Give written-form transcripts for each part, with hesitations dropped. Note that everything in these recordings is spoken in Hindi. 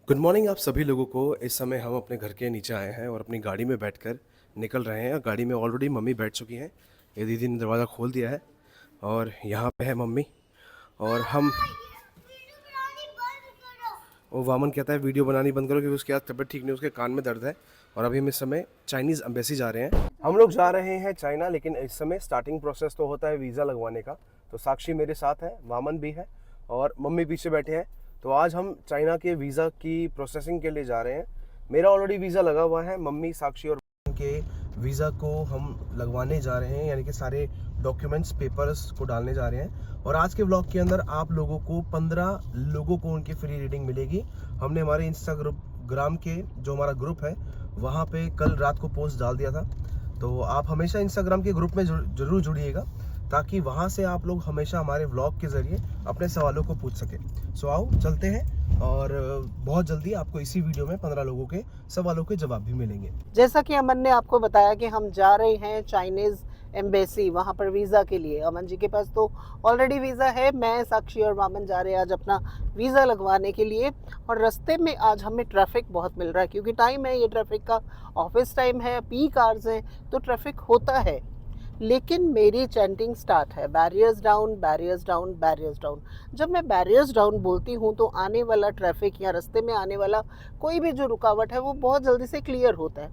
गुड मॉर्निंग आप सभी लोगों को। इस समय हम अपने घर के नीचे आए हैं और अपनी गाड़ी में बैठकर निकल रहे हैं। गाड़ी में ऑलरेडी मम्मी बैठ चुकी हैं। ये दीदी ने दरवाज़ा खोल दिया है और यहाँ पे है मम्मी और हम। वो वामन कहता है वीडियो बनानी बंद करो क्योंकि उसकी आज तबीयत ठीक नहीं, उसके कान में दर्द है। और अभी हम इस समय चाइनीज़ एम्बेसी जा रहे हैं। हम लोग जा रहे हैं चाइना, लेकिन इस समय स्टार्टिंग प्रोसेस तो होता है वीज़ा लगवाने का। तो साक्षी मेरे साथ है, वामन भी है और मम्मी पीछे बैठे हैं। तो आज हम चाइना के वीज़ा की प्रोसेसिंग के लिए जा रहे हैं। मेरा ऑलरेडी वीज़ा लगा हुआ है, मम्मी, साक्षी और के वीज़ा को हम लगवाने जा रहे हैं, यानी कि सारे डॉक्यूमेंट्स, पेपर्स को डालने जा रहे हैं। और आज के व्लॉग के अंदर आप लोगों को 15 लोगों को उनकी फ्री रीडिंग मिलेगी। हमने हमारे इंस्टाग्राम के जो हमारा ग्रुप है वहाँ पे कल रात को पोस्ट डाल दिया था। तो आप हमेशा इंस्टाग्राम के ग्रुप में ज़रूर जुड़िएगा ताकि वहाँ से आप लोग हमेशा हमारे व्लॉग के ज़रिए अपने सवालों को पूछ सकें। सो आओ चलते हैं और बहुत जल्दी आपको इसी वीडियो में 15 लोगों के सवालों के जवाब भी मिलेंगे। जैसा कि अमन ने आपको बताया कि हम जा रहे हैं चाइनीज एम्बेसी, वहाँ पर वीज़ा के लिए। अमन जी के पास तो ऑलरेडी वीज़ा है। मैं, साक्षी और वामन जा रहे हैं आज अपना वीज़ा लगवाने के लिए। और रास्ते में आज हमें ट्रैफिक बहुत मिल रहा है क्योंकि टाइम है, ये ट्रैफिक का ऑफिस टाइम है, पीक आवर्स हैं, तो ट्रैफिक होता है। लेकिन मेरी चैंटिंग स्टार्ट है, barriers down, barriers down, barriers down. जब मैं बैरियर्स डाउन बोलती हूँ तो आने वाला ट्रैफिक या रास्ते में आने वाला कोई भी जो रुकावट है वो बहुत जल्दी से क्लियर होता है।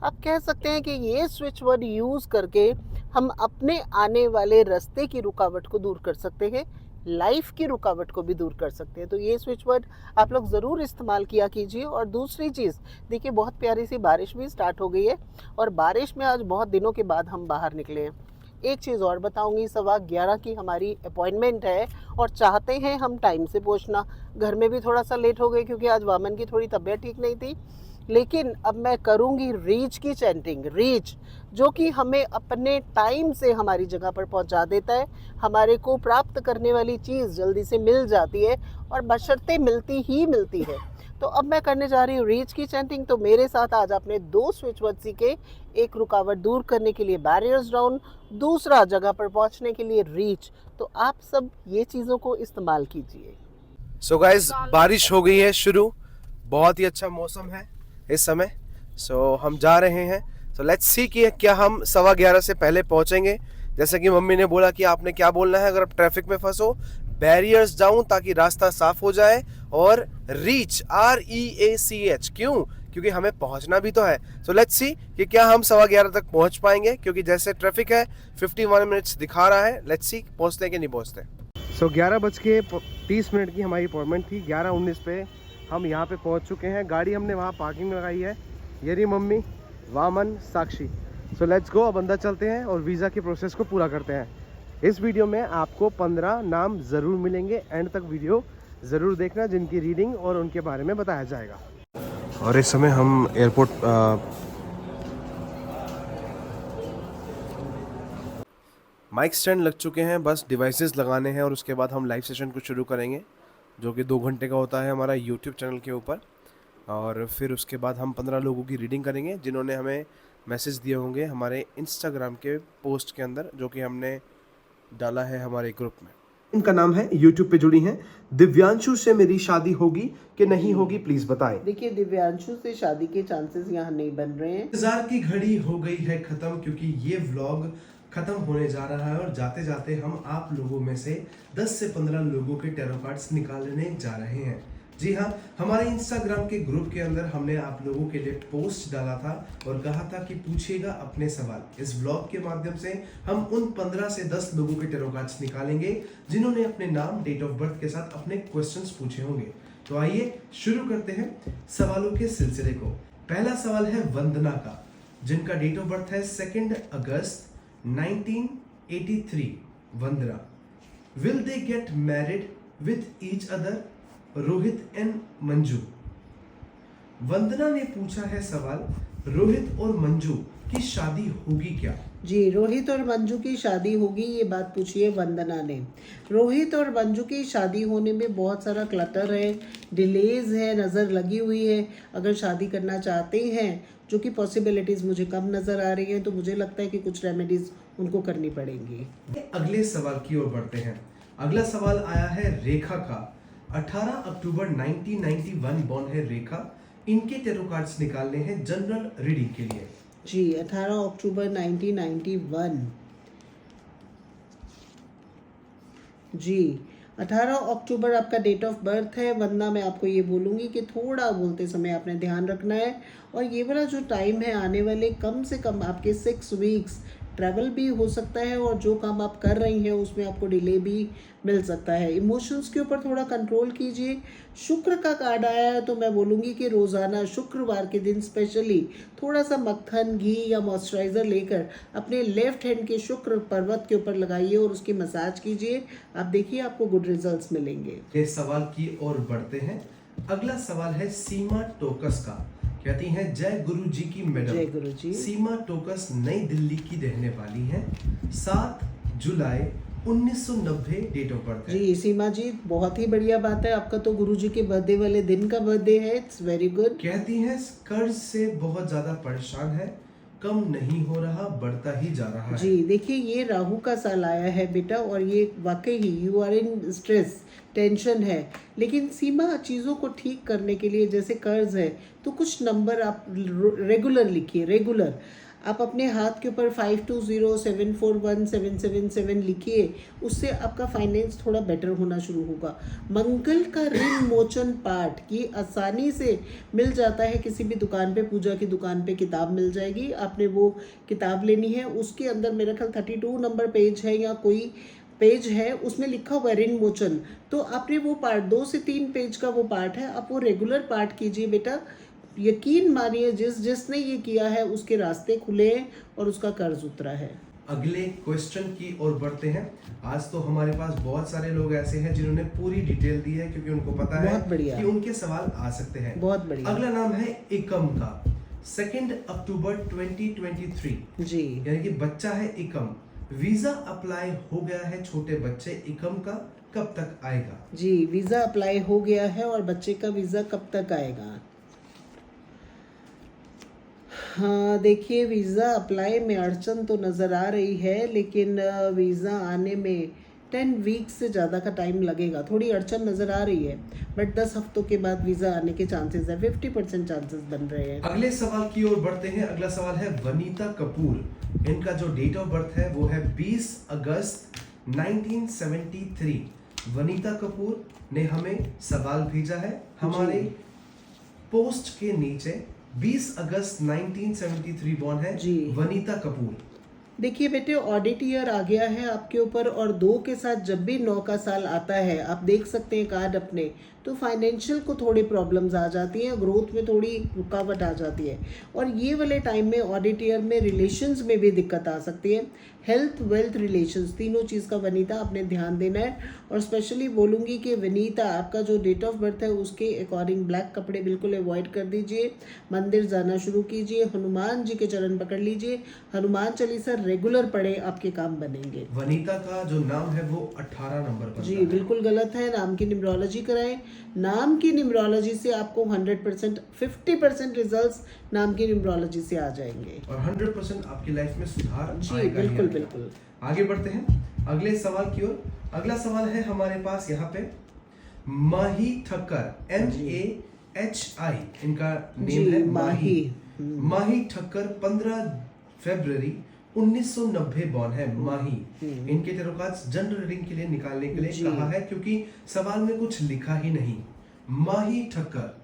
आप कह सकते हैं कि ये स्विच वर्ड यूज़ करके हम अपने आने वाले रास्ते की रुकावट को दूर कर सकते हैं, लाइफ की रुकावट को भी दूर कर सकते हैं। तो ये स्विच वर्ड आप लोग ज़रूर इस्तेमाल किया कीजिए। और दूसरी चीज़ देखिए, बहुत प्यारी सी बारिश भी स्टार्ट हो गई है और बारिश में आज बहुत दिनों के बाद हम बाहर निकले हैं। एक चीज़ और बताऊंगी, 11:15 की हमारी अपॉइंटमेंट है और चाहते हैं हम टाइम से पहुंचना। घर में भी थोड़ा सा लेट हो गए क्योंकि आज वामन की थोड़ी तबीयत ठीक नहीं थी। लेकिन अब मैं करूंगी रीच की चैंटिंग, रीच, जो कि हमें अपने टाइम से हमारी जगह पर पहुंचा देता है। हमारे को प्राप्त करने वाली चीज़ जल्दी से मिल जाती है और बशर्ते मिलती ही मिलती है। तो अब मैं करने जा रही हूँ रीच की चैंटिंग। तो मेरे साथ आज आपने 2 स्विच वर्ड सीखे। एक, रुकावट दूर करने के लिए बैरियर्स डाउन, दूसरा जगह पर पहुंचने के लिए रीच। तो आप सब ये चीज़ों को इस्तेमाल कीजिए। सो गाइज, बारिश हो गई है शुरू। बहुत ही अच्छा मौसम है इस समय। सो हम जा रहे हैं। सो लेट्स सी कि क्या हम 11:15 से पहले पहुंचेंगे। जैसे कि मम्मी ने बोला कि आपने क्या बोलना है अगर आप ट्रैफिक में फंसो, बैरियर्स डाउन ताकि रास्ता साफ हो जाए, और रीच, REACH। क्यों? क्योंकि हमें पहुंचना भी तो है। सो लेट्स सी कि क्या हम 11:15 तक पहुंच पाएंगे, क्योंकि जैसे ट्रैफिक है 51 मिनट्स दिखा रहा है। लेट्स सी पहुंचते हैं कि नहीं पहुंचते। सो 11:30 की हमारी अपॉइंटमेंट थी। 11:19 पे हम यहाँ पे पहुँच चुके हैं। गाड़ी हमने वहाँ पार्किंग में लगाई है। ये रही mummy, Vaman, Sakshi. So let's go, अब अंदर चलते हैं और वीज़ा के प्रोसेस को पूरा करते हैं। इस वीडियो में आपको 15 नाम ज़रूर मिलेंगे। एंड तक वीडियो ज़रूर देखना जिनकी रीडिंग और उनके बारे में बताया जाएगा। और इस समय हम एयरपोर्ट माइक स्टैंड लग चुके हैं, बस डिवाइसेस लगाने हैं और उसके बाद हम लाइव सेशन को शुरू करेंगे, जो कि 2 घंटे का होता है हमारा यूट्यूब चैनल के ऊपर। और फिर उसके बाद हम 15 लोगों की रीडिंग करेंगे जिन्होंने हमें मैसेज दिए होंगे हमारे इंस्टाग्राम के पोस्ट के अंदर, जो कि हमने डाला है हमारे ग्रुप में। इनका नाम है, यूट्यूब पे जुड़ी हैं। दिव्यांशु से मेरी शादी होगी कि नहीं होगी, प्लीज बताएं। देखिए, दिव्यांशु से शादी के चांसेस यहाँ नहीं बन रहे हैं। इंतजार की घड़ी हो गई है खत्म, क्योंकि ये व्लॉग खत्म होने जा रहा है और जाते जाते हम आप लोगों में से 10 से 15 लोगों के टैरो कार्ड्स निकालने जा रहे हैं। जी हाँ, हमारे इंस्टाग्राम के ग्रुप के अंदर हमने आप लोगों के लिए पोस्ट डाला था और कहा था कि पूछिएगा अपने सवाल। इस व्लॉग के माध्यम से हम उन 15 से 10 लोगों के टैरो कार्ड्स निकालेंगे जिन्होंने अपने नाम, डेट ऑफ बर्थ के साथ अपने क्वेश्चंस पूछे होंगे। तो आइए शुरू करते हैं सवालों के सिलसिले को। पहला सवाल है वंदना का, जिनका डेट ऑफ बर्थ है 2 अगस्त 1983। Vandana, will they get married with each other? Rohit and Manju. Vandana ने पूछा है सवाल, रोहित और मंजू की शादी होगी क्या? जी, रोहित और मंजू की शादी होगी, ये बात पूछी है वंदना ने। रोहित और मंजू की शादी होने में बहुत सारा क्लटर है, डिलेज है, नज़र लगी हुई है। अगर शादी करना चाहते हैं, जो कि पॉसिबिलिटीज़ मुझे कम नज़र आ रही हैं, तो मुझे लगता है कि कुछ रेमेडीज़ उनको करनी पड़ेंगी। अगले सवाल की ओर बढ़ते हैं। अगला सवाल आया है रेखा का, 18 अक्टूबर 1991 बॉर्न है रेखा। इनके टेरो कार्ड्स निकालने हैं जनरल रीडिंग के लिए। जी 18 अक्टूबर 1991। जी 18 अक्टूबर आपका डेट ऑफ बर्थ है। वरना मैं आपको ये बोलूँगी कि थोड़ा बोलते समय आपने ध्यान रखना है। और ये वाला जो टाइम है आने वाले कम से कम आपके 6 वीक्स ट्रैवल भी हो सकता है और जो काम आप कर रही हैं उसमें आपको डिले भी मिल सकता है। इमोशंस के ऊपर थोड़ा कंट्रोल कीजिए। शुक्र का कार्ड आया है तो मैं बोलूँगी कि रोज़ाना शुक्रवार के दिन स्पेशली थोड़ा सा मक्खन घी या मॉइस्चराइज़र लेकर अपने लेफ्ट हैंड के शुक्र पर्वत के ऊपर लगाइए और उसकी मसाज कीजिए। आप देखिए आपको गुड रिजल्ट्स मिलेंगे। ये सवाल की ओर बढ़ते हैं। अगला सवाल है सीमा टोकस का। कहती हैं जय गुरु जी की मैडम। जय गुरु जी। सीमा टोकस नई दिल्ली की रहने वाली हैं। 7 जुलाई 1990 डेट ऑफ बर्थ है। जी सीमा जी बहुत ही बढ़िया बात है। आपका तो गुरु जी के बर्थडे वाले दिन का बर्थडे है। It's very good. कहती हैं कर्ज से बहुत ज्यादा परेशान है, कम नहीं हो रहा, बढ़ता ही जा रहा है। जी देखिए ये राहु का साल आया है बेटा और ये वाकई ही you are in stress, tension है। लेकिन सीमा चीज़ों को ठीक करने के लिए जैसे कर्ज है तो कुछ नंबर आप रेगुलर लिखिए। रेगुलर आप अपने हाथ के ऊपर 5207417777 लिखिए। उससे आपका फाइनेंस थोड़ा बेटर होना शुरू होगा। मंगल का ऋण मोचन पाठ ये आसानी से मिल जाता है। किसी भी दुकान पे, पूजा की दुकान पे किताब मिल जाएगी। आपने वो किताब लेनी है। उसके अंदर मेरा ख्याल 32 नंबर पेज है या कोई पेज है, उसमें लिखा हुआ है ऋण मोचन। तो आपने वो पार्ट 2 से 3 पेज का वो पार्ट है, आप वो रेगुलर पार्ट कीजिए बेटा। यकीन मानिए जिसने ये किया है उसके रास्ते खुले हैं और उसका कर्ज उतरा है। अगले क्वेश्चन की ओर बढ़ते हैं। आज तो हमारे पास बहुत सारे लोग ऐसे हैं जिन्होंने पूरी डिटेल दी है क्योंकि उनको पता है बहुत बढ़िया। कि उनके सवाल आ सकते हैं। बहुत बढ़िया। अगला नाम है एकम का। 2 अक्टूबर 2023 जी यानी कि बच्चा है एकम। वीजा अप्लाई हो गया है छोटे बच्चे एकम का, कब तक आएगा? जी वीज़ा अप्लाई हो गया है और बच्चे का वीज़ा कब तक आएगा? हाँ देखिए वीज़ा अप्लाई में अड़चन तो नज़र आ रही है लेकिन वीज़ा आने में 10 वीक्स से ज़्यादा का टाइम लगेगा। थोड़ी अड़चन नज़र आ रही है बट 10 हफ्तों के बाद वीज़ा आने के चांसेस है। 50% चांसेस बन रहे हैं। अगले सवाल की ओर बढ़ते हैं। अगला सवाल है वनीता कपूर। इनका जो डेट ऑफ बर्थ है वो है 20 अगस्त 1973। वनीता कपूर ने हमें सवाल भेजा है हमारे पोस्ट के नीचे। 20 अगस्त 1973 बॉर्न है जी वनीता कपूर। देखिए बेटे ऑडिट ईयर आ गया है आपके ऊपर और 2 के साथ जब भी 9 का साल आता है आप देख सकते हैं कार्ड अपने, तो फाइनेंशियल को थोड़ी प्रॉब्लम्स आ जाती हैं, ग्रोथ में थोड़ी रुकावट आ जाती है। और ये वाले टाइम में ऑडिट ईयर में रिलेशंस में भी दिक्कत आ सकती है। हेल्थ वेल्थ रिलेशंस तीनों चीज़ का वनीता आपने ध्यान देना है। और स्पेशली बोलूँगी कि वनीता आपका जो डेट ऑफ बर्थ है उसके अकॉर्डिंग ब्लैक कपड़े बिल्कुल अवॉइड कर दीजिए। मंदिर जाना शुरू कीजिए। हनुमान जी के चरण पकड़ लीजिए। हनुमान चालीसा रेगुलर पढ़े, आपके काम बनेंगे। वनीता का जो नाम है वो 18 नंबर पर जी बिल्कुल गलत है। नाम की न्यूमरोलॉजी कराएं। नाम की न्यूमरोलॉजी से आपको 100% 50% रिजल्ट्स नाम की न्यूमरोलॉजी से आ जाएंगे और 100% आपकी लाइफ में सुधार जी आएगा। बिल्कुल बिल्कुल। आगे बढ़ते हैं अगले सवाल की ओर। अगला सवाल है हमारे पास यहाँ पे माही ठक्कर। MAHI इनका नेम है माही। माही ठक्कर 15 फरवरी 1990 बॉर्न है माही। इनके टेरो कार्ड्स जनरल रीडिंग के लिए निकालने के लिए कहा है क्योंकि सवाल में कुछ लिखा ही नहीं। माही ठक्कर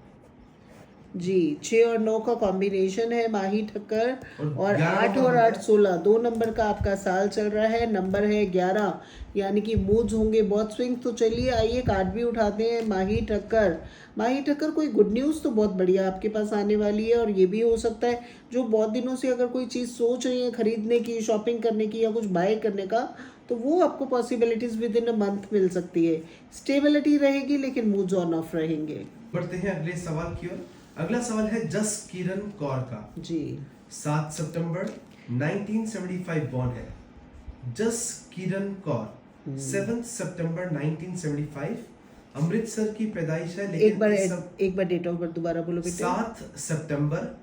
जी 6 और 9 का कॉम्बिनेशन है माही ठक्कर। और 8 11 और 8 16 2 नंबर का आपका साल चल रहा है। नंबर है 11 यानी कि मूड्स होंगे बहुत स्विंग। तो चलिए आइए कार्ड भी उठाते हैं। माही ठक्कर, माही ठक्कर कोई गुड न्यूज़ तो बहुत बढ़िया आपके पास आने वाली है। और ये भी हो सकता है जो बहुत दिनों से अगर कोई चीज़ सोच रही है खरीदने की, शॉपिंग करने की या कुछ बाय करने का, तो वो आपको possibilities within a month मिल सकती है। स्टेबिलिटी रहेगी लेकिन मूड्स ऑन ऑफ रहेंगे। बढ़ते हैं अगले सवाल की ओर। अगला सवाल है जस किरण कौर का। जी 7 सितंबर 1975 बॉर्न है जस किरण कौर। 7 सितंबर 1975 अमृतसर की पैदाइश है। लेकिन एक बार डेट ऑफ बर्थ दोबारा बोलो बेटे। 7 सितंबर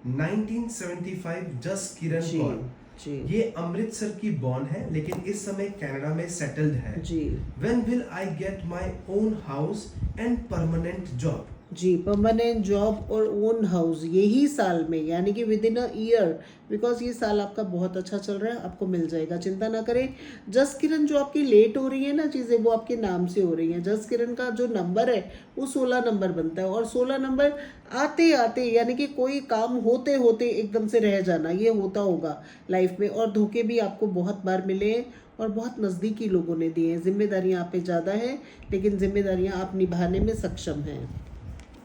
1975 जस किरण कौर। जी ये अमृतसर की बॉर्न है लेकिन इस समय कनाडा में सेटल्ड है। जी When will I get my own house and permanent job? जी, परमानेंट जॉब और ओन हाउस यही साल में, यानी कि within a year, because ये साल आपका बहुत अच्छा चल रहा है, आपको मिल जाएगा, चिंता ना करें। जस किरण जो आपकी लेट हो रही है ना चीज़ें, वो आपके नाम से हो रही हैं। जस किरण का जो नंबर है वो 16 नंबर बनता है, और 16 नंबर आते आते यानी कि कोई काम होते होते एकदम से रह जाना, ये होता होगा लाइफ में। और धोखे भी आपको बहुत बार मिले हैं और बहुत नज़दीकी लोगों ने दिए हैं। जिम्मेदारियाँ आप पे ज़्यादा हैं, लेकिन जिम्मेदारियाँ आप निभाने में सक्षम हैं।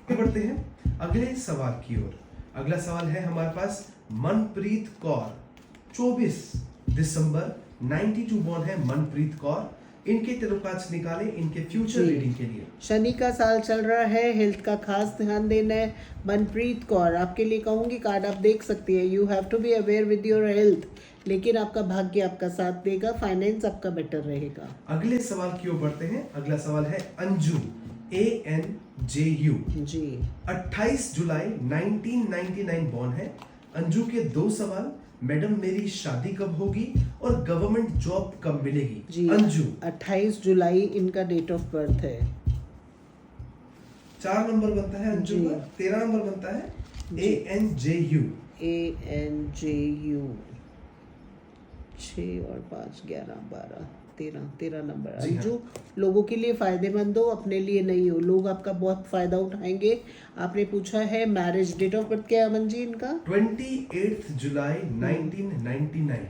आगे बढ़ते हैं अगले सवाल की ओर। अगला सवाल है हमारे पास मनप्रीत कौर, 24 दिसंबर 92 बॉर्न है मनप्रीत कौर। इनके तल्लुकात निकालें इनके फ्यूचर जी। रीडिंग के लिए। शनि का साल चल रहा है, हेल्थ का खास ध्यान देना है। मनप्रीत कौर, आपके लिए कहूँगी कार्ड आप देख सकती है। You have to be aware with your health, लेकिन आपका भाग्य आपका साथ देगा, फाइनेंस आपका बेटर रहेगा। अगले सवाल की ओर बढ़ते हैं। अगला सवाल है अंजू, ANJU, जी 28 जुलाई 1999 बॉर्न है। अंजू के 2 सवाल, मैडम मेरी शादी कब होगी और गवर्नमेंट जॉब कब मिलेगी? जी अंजू 28 जुलाई इनका डेट ऑफ बर्थ है। 4 नंबर बनता है अंजू जी। का, 13 नंबर बनता है ANJU। ANJU 6 और 5 11 12 13 नंबर। जी हाँ। अंजू, लोगों के लिए फायदेमंद हो, अपने लिए नहीं हो। लोग आपका बहुत फायदा उठाएंगे। आपने पूछा है मैरिज, डेट ऑफ बर्थ क्या है अमन जी इनका? 28 जुलाई 1999,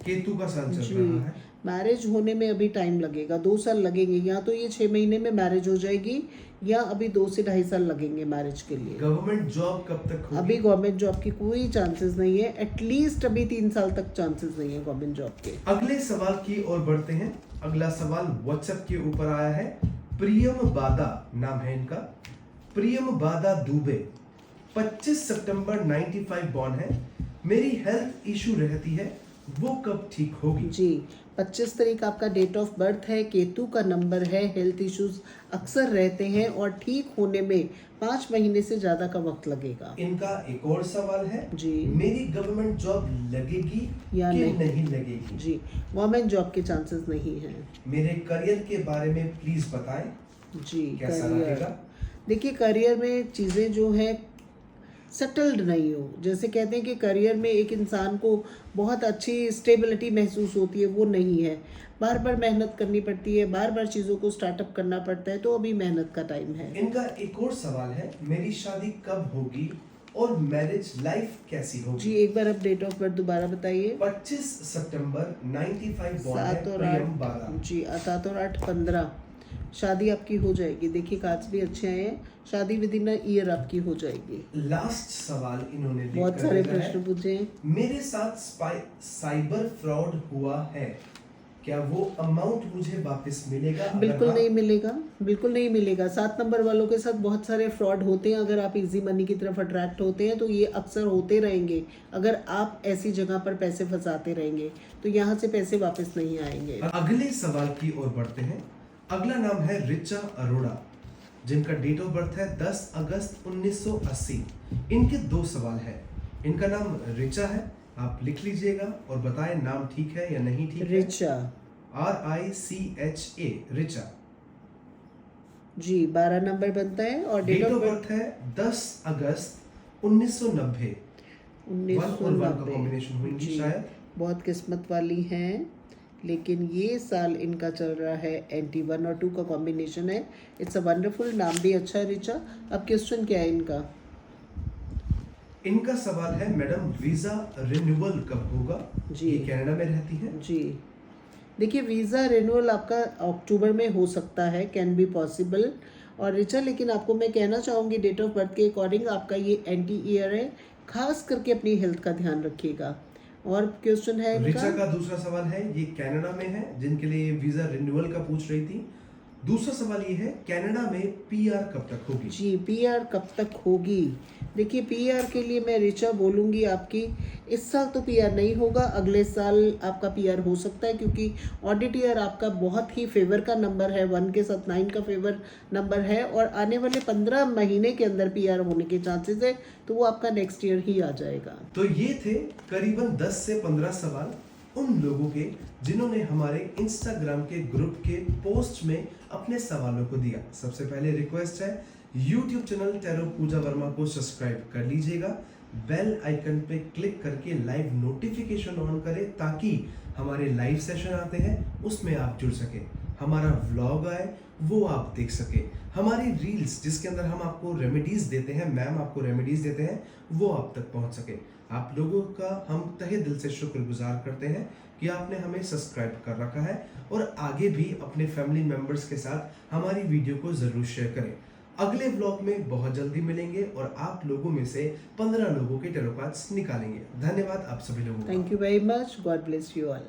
केतु का साल चल जी, रहा है। मैरिज होने में अभी टाइम लगेगा, 2 साल लगेंगे। या तो ये 6 महीने में मैरिज हो जाएगी, या अभी 2 से 2.5 साल लगेंगे मैरिज के लिए। गवर्नमेंट जॉब कब तक होगी? अभी गवर्नमेंट जॉब की कोई चांसेस नहीं है, एटलीस्ट अभी 3 साल तक चांसेस नहीं है गवर्नमेंट जॉब के। अगले सवाल की ओर बढ़ते हैं। अगला सवाल व्हाट्सएप के ऊपर आया है। प्रियम बादा नाम है इनका, प्रियम बादा दुबे, 25 सितंबर 95 बॉर्न है। मेरी हेल्थ इशू रहती है, वो कब ठीक होगी? जी 25 तारीख आपका डेट ऑफ बर्थ है, केतु का नंबर है। हेल्थ इश्यूज अक्सर रहते हैं और ठीक होने में 5 महीने से ज़्यादा का वक्त लगेगा। इनका एक और सवाल है जी। मेरी गवर्नमेंट जॉब लगेगी या कि नहीं? नहीं लगेगी? जी, गवर्नमेंट जॉब के चांसेस नहीं हैं। मेरे करियर के बारे में प्लीज बताएं, जी कैसा करियर, रहेगा? देखिए करियर में चीज़ें जो हैं सेटल्ड नहीं हो। जैसे कहते हैं कि करियर में एक इंसान को बहुत अच्छी स्टेबिलिटी महसूस होती है, वो नहीं है। बार बार मेहनत करनी पड़ती है, बार बार चीज़ों को स्टार्टअप करना पड़ता है, तो अभी मेहनत का टाइम है। इनका एक और सवाल है मेरी शादी कब होगी और मैरिज लाइफ कैसी होगी? जी एक बार आप डेट ऑफ बर्थ दोबारा बताइए। 25 सितंबर 95 बॉर्न है 7 और प्रियम 8 बादा। जी 7 और 8 15 शादी आपकी हो जाएगी। देखिए कार्ड्स भी अच्छे आए हैं, शादी विद इन अ ईयर आपकी हो जाएगी। लास्ट सवाल इन्होंने लिख बहुत कर सारे भेजा है। प्रश्न पूछे हैं। मेरे साथ साइबर फ्रॉड हुआ है, क्या वो अमाउंट मुझे वापस मिलेगा? अगर बिल्कुल हाँ, नहीं मिलेगा, बिल्कुल नहीं मिलेगा। 7 नंबर वालों के साथ बहुत सारे फ्रॉड होते हैं। अगर आप इजी मनी की तरफ अट्रैक्ट होते हैं तो ये अक्सर होते रहेंगे। अगर आप ऐसी जगह पर पैसे फंसाते रहेंगे तो यहाँ से पैसे वापस नहीं आएंगे। अगले सवाल की ओर बढ़ते हैं। अगला नाम है रिचा अरोड़ा, जिनका डेट ऑफ बर्थ है 10 अगस्त 1980। इनके 2 सवाल है। इनका नाम रिचा है, आप लिख लीजिएगा और बताएं नाम ठीक है या नहीं ठीक है। रिचा RICHA, रिचा। जी 12 नंबर बनता है और डेट ऑफ बर्थ है 10 अगस्त 1990। 1 और 1 का कॉम्बिनेशन होंगी जी, शायद। बहुत किस्मत वाली हैं, लेकिन ये साल इनका चल रहा है एंटी 1 और 2 का कॉम्बिनेशन है। इट्स अ वंडरफुल, नाम भी अच्छा है रिचा। अब क्वेश्चन क्या है इनका? इनका सवाल है मैडम वीजा रिन्यूअल कब होगा? जी। ये कनाडा में रहती है। जी देखिए वीज़ा रिन्यूअल आपका अक्टूबर में हो सकता है, कैन बी पॉसिबल। और रिचा, लेकिन आपको मैं कहना चाहूँगी डेट ऑफ बर्थ के अकॉर्डिंग आपका ये एंटी ईयर है, खास करके अपनी हेल्थ का ध्यान रखिएगा। और क्वेश्चन है रिचा इनका का दूसरा सवाल है, ये कनाडा में है, जिनके लिए वीजा रिन्यूअल का पूछ रही थी। दूसरा सवाल ये है, कनाडा में पीआर कब तक होगी? जी, पीआर कब तक होगी? देखिए, पीआर के लिए मैं ऋचा बोलूँगी आपकी, इस साल तो पीआर नहीं होगा, अगले साल आपका पीआर हो सकता है, क्योंकि ऑडिट ईयर आपका बहुत ही फेवर का नंबर है, 1 के साथ 9 का फेवर नंबर है, और आने वाले 15 महीने के अंदर पीआर होने के चांसेस है, तो वो आपका नेक्स्ट ईयर ही आ जाएगा। तो ये थे करीबन 10 से 15 सवाल उन लोगों के जिन्होंने हमारे इंस्टाग्राम के ग्रुप के पोस्ट में अपने सवालों को दिया। सबसे पहले रिक्वेस्ट है, यूट्यूब चैनल टैरो पूजा वर्मा को सब्सक्राइब कर लीजिएगा, बेल आइकन पे क्लिक करके लाइव नोटिफिकेशन ऑन करें ताकि हमारे लाइव सेशन आते हैं उसमें आप जुड़ सके, हमारा व्लॉग आए वो आप देख सके, हमारी रील्स जिसके अंदर हम आपको रेमेडीज देते हैं, मैम आपको रेमेडीज देते हैं, वो आप तक पहुंच सके। आप लोगों का हम तहे दिल से शुक्रगुजार करते हैं कि आपने हमें सब्सक्राइब कर रखा है और आगे भी अपने फैमिली मेंबर्स के साथ हमारी वीडियो को जरूर शेयर करें। अगले व्लॉग में बहुत जल्दी मिलेंगे और आप लोगों में से 15 लोगों के टैरो कार्ड्स निकालेंगे। धन्यवाद आप सभी लोगों का। Thank you very much, God bless you all.